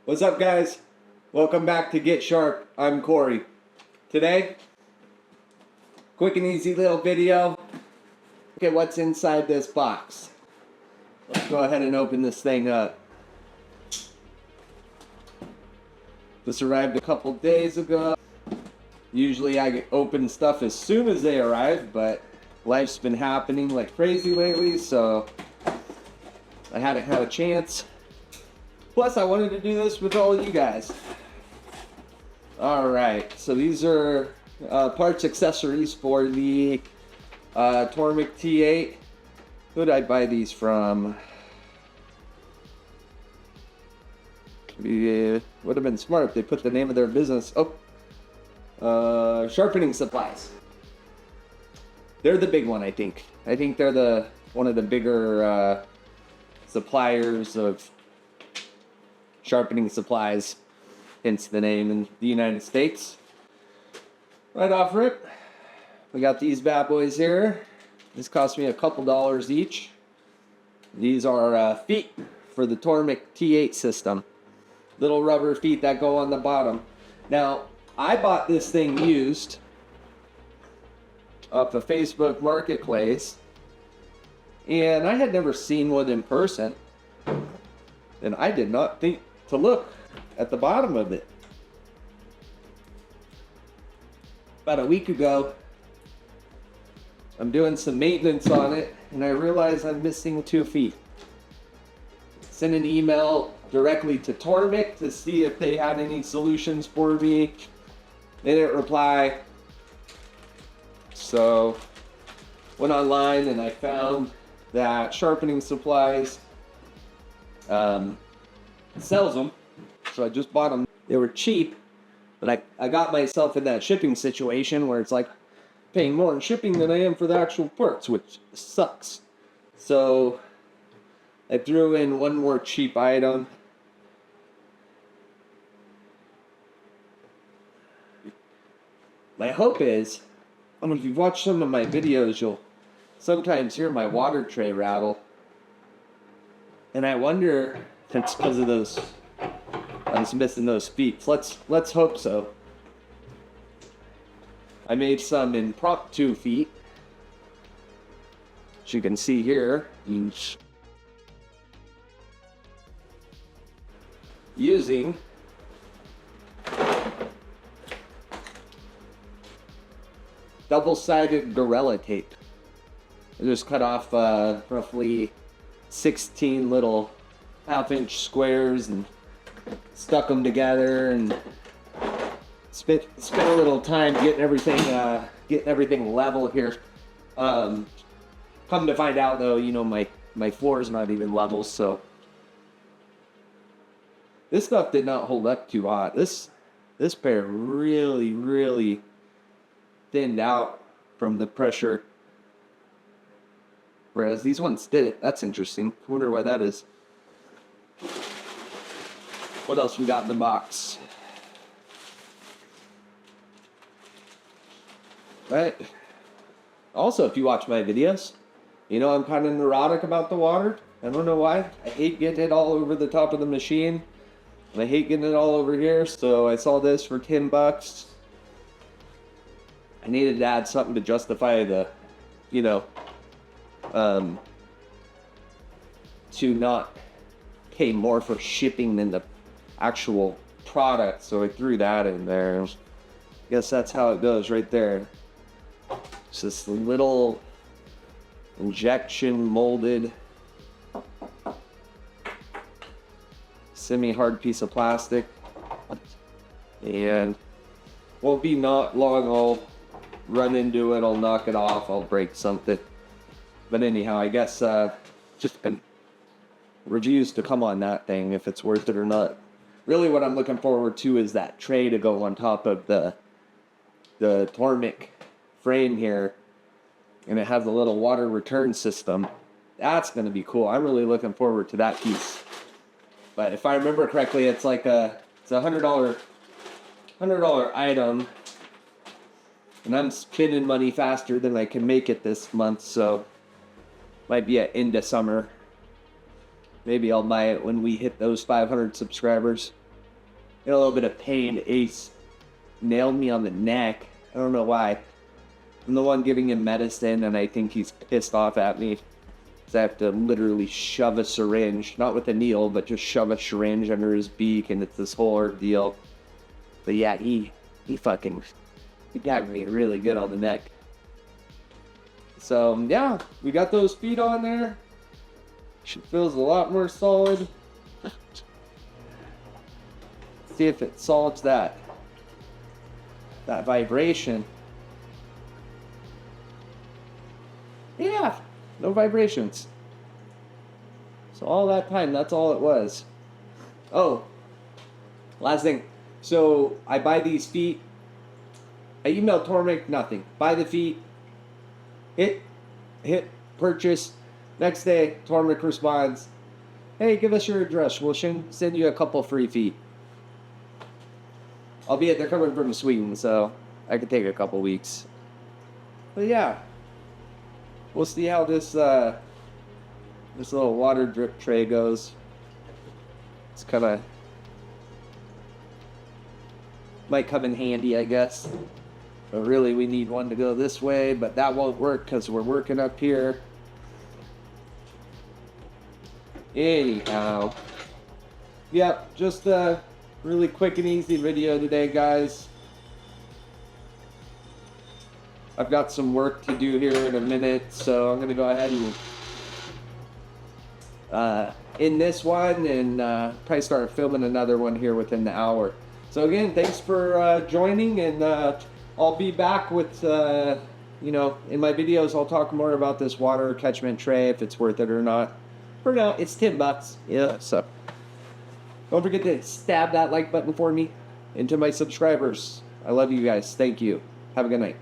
What's up, guys? Welcome back to Get Sharp. I'm Corey. Today, quick and easy little video. Look at what's inside this box. Let's go ahead and open this thing up. This arrived a couple days ago. Usually I open stuff as soon as they arrive, but life's been happening like crazy lately, so I hadn't had a chance. Plus, I wanted to do this with all of you guys. Alright, so these are parts, accessories for the Tormek T8. Who did I buy these from? Would have been smart if they put the name of their business. Sharpening supplies. They're the big one, I think. I think they're one of the bigger suppliers of sharpening supplies, hence the name, in the United States. Right off rip, we got these bad boys here. This cost me a couple dollars each. These are feet for the Tormek T8 system. Little rubber feet that go on the bottom. Now, I bought this thing used off a Facebook Marketplace, and I had never seen one in person, and I did not think to look at the bottom of it. About a week ago, I'm doing some maintenance on it, and I realized I'm missing 2 feet. Sent an email directly to Tormek to see if they had any solutions for me. They didn't reply. So, went online and I found that Sharpening Supplies sells them. So I just bought them. They were cheap, but I got myself in that shipping situation where it's like paying more in shipping than I am for the actual parts, which sucks. So I threw in one more cheap item. My hope is, I don't know if you've watched some of my videos, you'll sometimes hear my water tray rattle. And I wonder if it's because of those, I was missing those feet. Let's hope so. I made some impromptu feet, as you can see here, using double-sided Gorilla tape. I just cut off roughly 16 little half-inch squares and stuck them together, and spent a little time getting everything level here. Come to find out, though, you know, my floor is not even level, so this stuff did not hold up too hot. This pair really thinned out from the pressure, whereas these ones didn't. That's interesting. I wonder why that is. What else we got in the box? Right. Also, if you watch my videos, you know I'm kind of neurotic about the water. I don't know why. I hate getting it all over the top of the machine, and I hate getting it all over here. So I saw this for $10. I needed to add something to justify the, you know, to not pay more for shipping than the actual product. So I threw that in there. Guess that's how it goes right there. It's this little injection molded semi-hard piece of plastic, and won't be not long I'll run into it, I'll knock it off, I'll break something. But anyhow, I guess just reviews to come on that thing, if it's worth it or not. Really what I'm looking forward to is that tray to go on top of the Tormek frame here, and it has a little water return system. That's going to be cool. I'm really looking forward to that piece. But if I remember correctly, it's like it's a $100 item, and I'm spending money faster than I can make it this month, so might be at end of summer. Maybe I'll buy it when we hit those 500 subscribers. in a little bit of pain. Ace nailed me on the neck. I don't know why. I'm the one giving him medicine, and I think he's pissed off at me. So I have to literally shove a syringe, not with a needle, but just shove a syringe under his beak, and it's this whole ordeal. But yeah, he got me really good on the neck. So yeah, we got those feet on there. She feels a lot more solid. See if it solves that vibration. Yeah, no vibrations. So all that time, that's all it was. Oh, last thing. So I buy these feet. I emailed Tormek, nothing. Buy the feet. Hit purchase. Next day, Tormek responds, hey, give us your address. We'll send you a couple free feet. Albeit they're coming from Sweden, so I could take a couple weeks. But yeah, we'll see how this little water drip tray goes. It's kind of might come in handy, I guess. But really, we need one to go this way, but that won't work because we're working up here. Anyhow, yep, just a really quick and easy video today, guys. I've got some work to do here in a minute, so I'm gonna go ahead and end this one and probably start filming another one here within the hour. So again, thanks for joining, and I'll be back with you know, in my videos I'll talk more about this water catchment tray, if it's worth it or not. For now, it's $10. Yeah, so don't forget to stab that like button for me, and to my subscribers, I love you guys. Thank you. Have a good night.